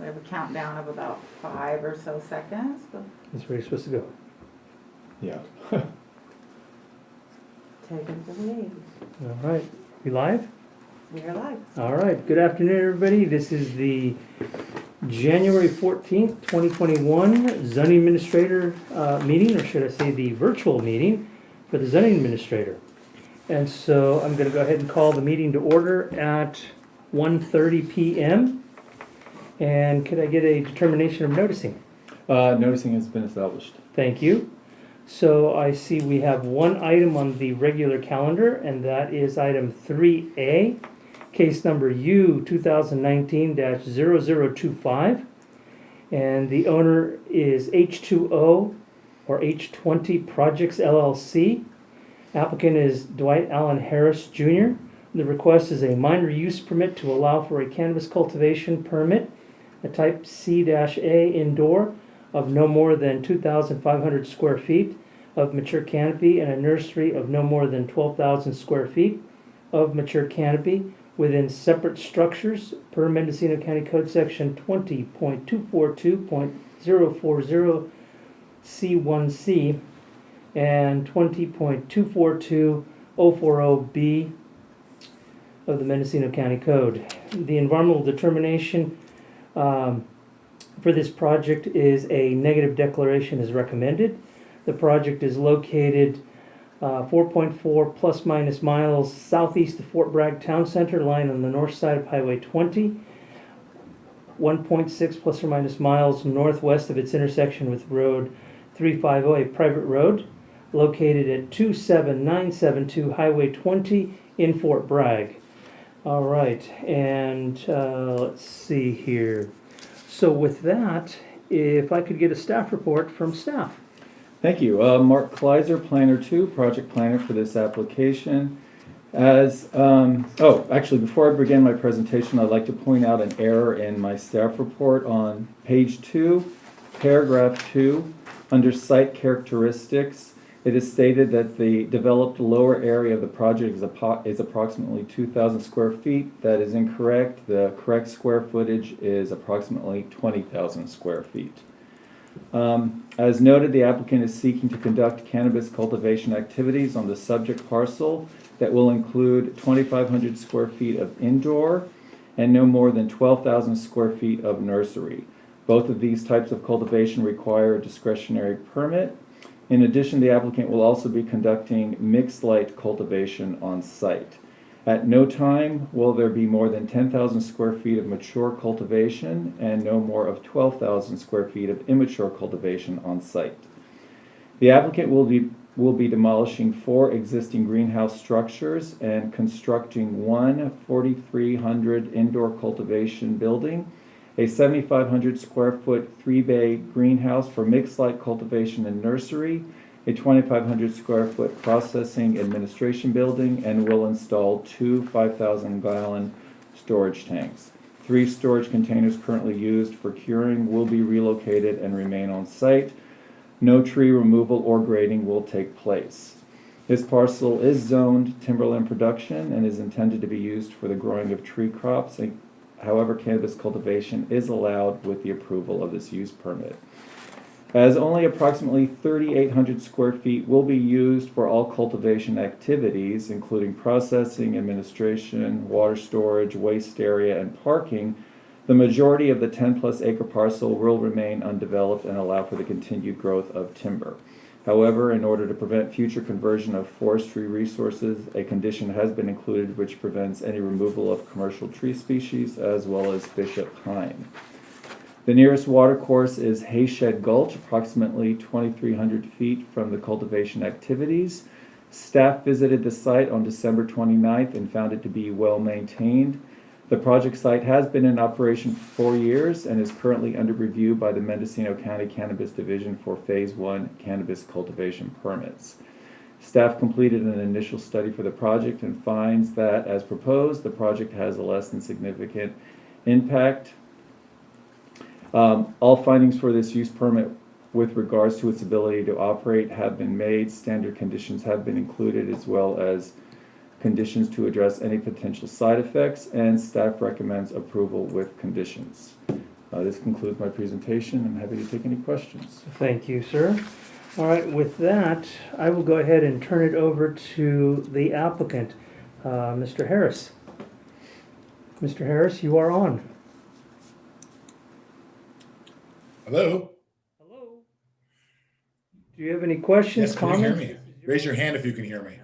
We have a countdown of about 5 or so seconds. But That's where you're supposed to go. Yeah. take it away. All right, we live? We are live. All right, good afternoon, everybody. This is the January 14th, 2021 zoning administrator meeting, or should I say the virtual meeting for the zoning administrator. And so I'm going to go ahead and call the meeting to order at 1:30 p.m. And could I get a determination of noticing? Noticing has been established. Thank you. So I see we have one item on the regular calendar, and that is item 3A, case number U 2019-0025. And the owner is H2O or H20 Projects LLC. Applicant is Dwight Allen Harris Jr. The request is a minor use permit to allow for a cannabis cultivation permit, a type C-A indoor, of no more than 2,500 square feet of mature canopy and a nursery of no more than 12,000 square feet of mature canopy within separate structures per Mendocino County Code Section 20.242.040 C1C and 20.242.040B of the Mendocino County Code. The environmental determination for this project is a negative declaration is recommended. The project is located 4.4 plus minus miles southeast of Fort Bragg Town Center, lying on the north side of Highway 20, 1.6 plus or minus miles northwest of its intersection with Road 350, a private road, located at 27972 Highway 20 in Fort Bragg. All right, and let's see here. So with that, if I could get a staff report from staff. Thank you. Mark Kleiser, Planner 2, Project Planner for this application. Actually, before I begin my presentation, I'd like to point out an error in my staff report on page 2, paragraph 2, under site characteristics. It is stated that the developed lower area of the project is approximately 2,000 square feet. That is incorrect. The correct square footage is approximately 20,000 square feet. As noted, the applicant is seeking to conduct cannabis cultivation activities on the subject parcel that will include 2,500 square feet of indoor and no more than 12,000 square feet of nursery. Both of these types of cultivation require a discretionary permit. In addition, the applicant will also be conducting mixed light cultivation on site. At no time will there be more than 10,000 square feet of mature cultivation and no more of 12,000 square feet of immature cultivation on site. The applicant will be demolishing 4 existing greenhouse structures and constructing one 4,300 indoor cultivation building, a 7,500 square foot 3-bay greenhouse for mixed light cultivation and nursery, a 2,500 square foot processing administration building, and will install 2 5,000-gallon storage tanks. 3 storage containers currently used for curing will be relocated and remain on site. No tree removal or grading will take place. This parcel is zoned timberland production and is intended to be used for the growing of tree crops. However, cannabis cultivation is allowed with the approval of this use permit. As only approximately 3,800 square feet will be used for all cultivation activities, including processing, administration, water storage, waste area, and parking, the majority of the 10-plus acre parcel will remain undeveloped and allow for the continued growth of timber. However, in order to prevent future conversion of forestry resources, a condition has been included which prevents any removal of commercial tree species as well as bishop pine. The nearest water course is Hayshed Gulch, approximately 2,300 feet from the cultivation activities. Staff visited the site on December 29th and found it to be well maintained. The project site has been in operation for 4 years and is currently under review by the Mendocino County Cannabis Division for Phase 1 cannabis cultivation permits. Staff completed an initial study for the project and finds that, as proposed, the project has a less than significant impact. All findings for this use permit with regards to its ability to operate have been made. Standard conditions have been included, as well as conditions to address any potential side effects, and staff recommends approval with conditions. This concludes my presentation. I'm happy to take any questions. Thank you, sir. All right, with that, I will go ahead and turn it over to the applicant, Mr. Harris. Mr. Harris, you are on. Hello? Hello. Do you have any questions, Yes, can you hear comments? me? Raise your hand if you can hear me.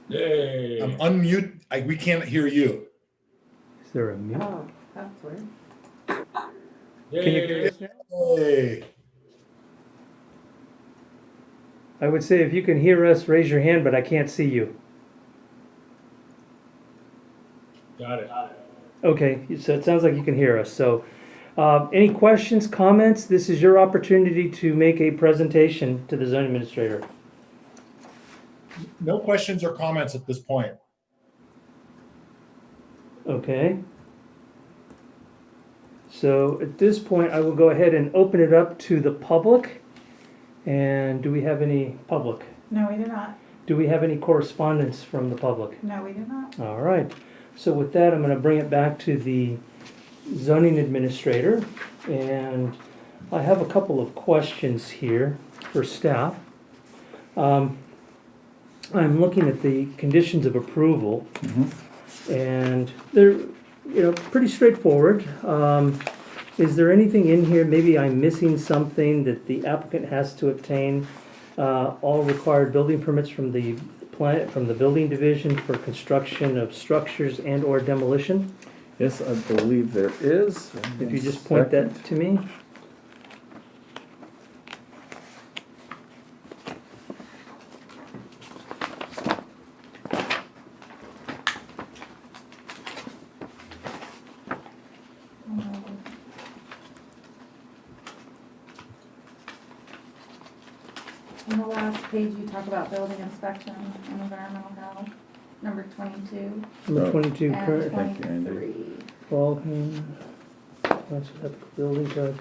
Yay. Unmute, we can't hear you. Is there a mute? Oh, that's weird. Can you hear Yay. us now? Hey, I would say if you can hear us, raise your hand, but I can't see you. Got it. Okay, so it sounds like you can hear us. So, any questions, comments? This is your opportunity to make a presentation to the zoning administrator. no questions or comments at this point. Okay. So at this point, I will go ahead and open it up to the public. And do we have any public? No, we do not. Do we have any correspondence from the public? No, we do not. All right. So with that, I'm going to bring it back to the zoning administrator. And I have a couple of questions here for staff. I'm looking at the conditions of approval, and they're, pretty straightforward. Is there anything in here, maybe I'm missing something, that the applicant has to obtain all required building permits from the building division for construction of structures and or demolition? Yes, I believe there is. If you just point that to me. On the last page, you talk about building inspection and environmental health, number 22 Number Oh. 22, and current Thank you, Andy. 23. Baldwin, that's what the building code.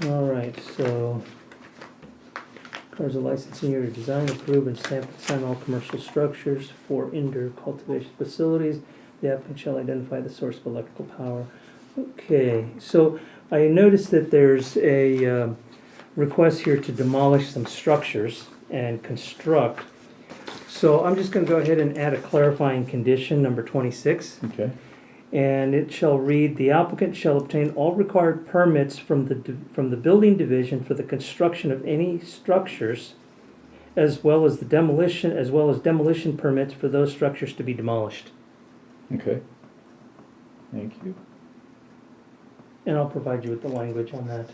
All right, so requires a licensing year to design, approve, and stamp and sign all commercial structures for indoor cultivation facilities. The applicant shall identify the source of electrical power. Okay, so I noticed that there's a request here to demolish some structures and construct. So I'm just going to go ahead and add a clarifying condition, number 26. Okay, And it shall read, the applicant shall obtain all required permits from the building division for the construction of any structures, as well as demolition permits for those structures to be demolished. okay. Thank you. And I'll provide you with the language on that.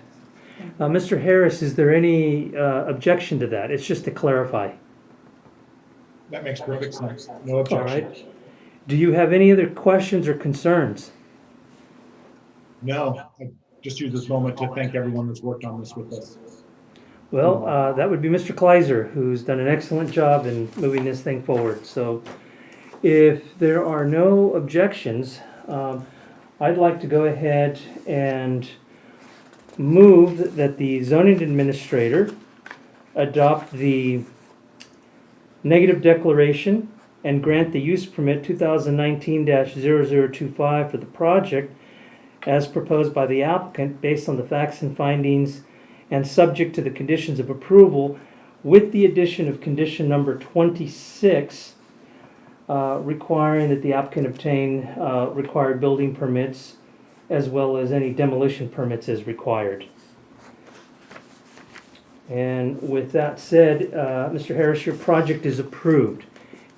Mr. Harris, is there any objection to that? It's just to clarify. That makes perfect sense. No All objection. right. Do you have any other questions or concerns? No, I just use this moment to thank everyone that's worked on this with us. Well, that would be Mr. Kleiser, who's done an excellent job in moving this thing forward. So if there are no objections, I'd like to go ahead and move that the zoning administrator adopt the negative declaration and grant the use permit 2019-0025 for the project as proposed by the applicant based on the facts and findings and subject to the conditions of approval, with the addition of condition number 26, requiring that the applicant obtain required building permits as well as any demolition permits as required. And with that said, Mr. Harris, your project is approved.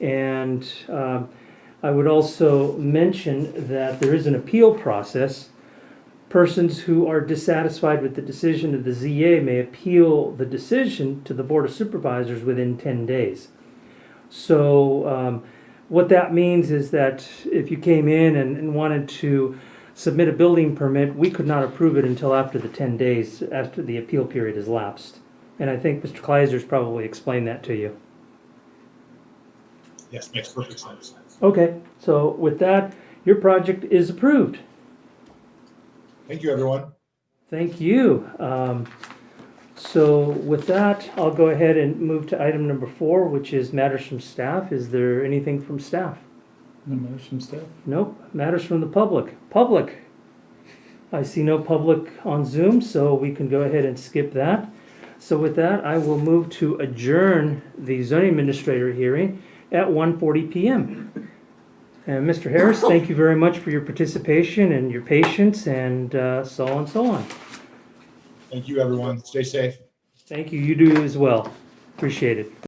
And I would also mention that there is an appeal process. Persons who are dissatisfied with the decision of the ZA may appeal the decision to the Board of Supervisors within 10 days. So what that means is that if you came in and wanted to submit a building permit, we could not approve it until after the 10 days, after the appeal period has lapsed. And I think Mr. Kleiser's probably explained that to you. Yes, makes perfect sense. Okay, so with that, your project is approved. Thank you, everyone. Thank you. So with that, I'll go ahead and move to item number 4, which is matters from staff. Is there anything from staff? No motion, Steph? Nope. Matters from the public. Public. I see no public on Zoom, so we can go ahead and skip that. So with that, I will move to adjourn the zoning administrator hearing at 1:40 p.m. And Mr. Harris, thank you very much for your participation and your patience and so on and so on. Thank you, everyone. Stay safe. Thank you. You do as well. Appreciate it.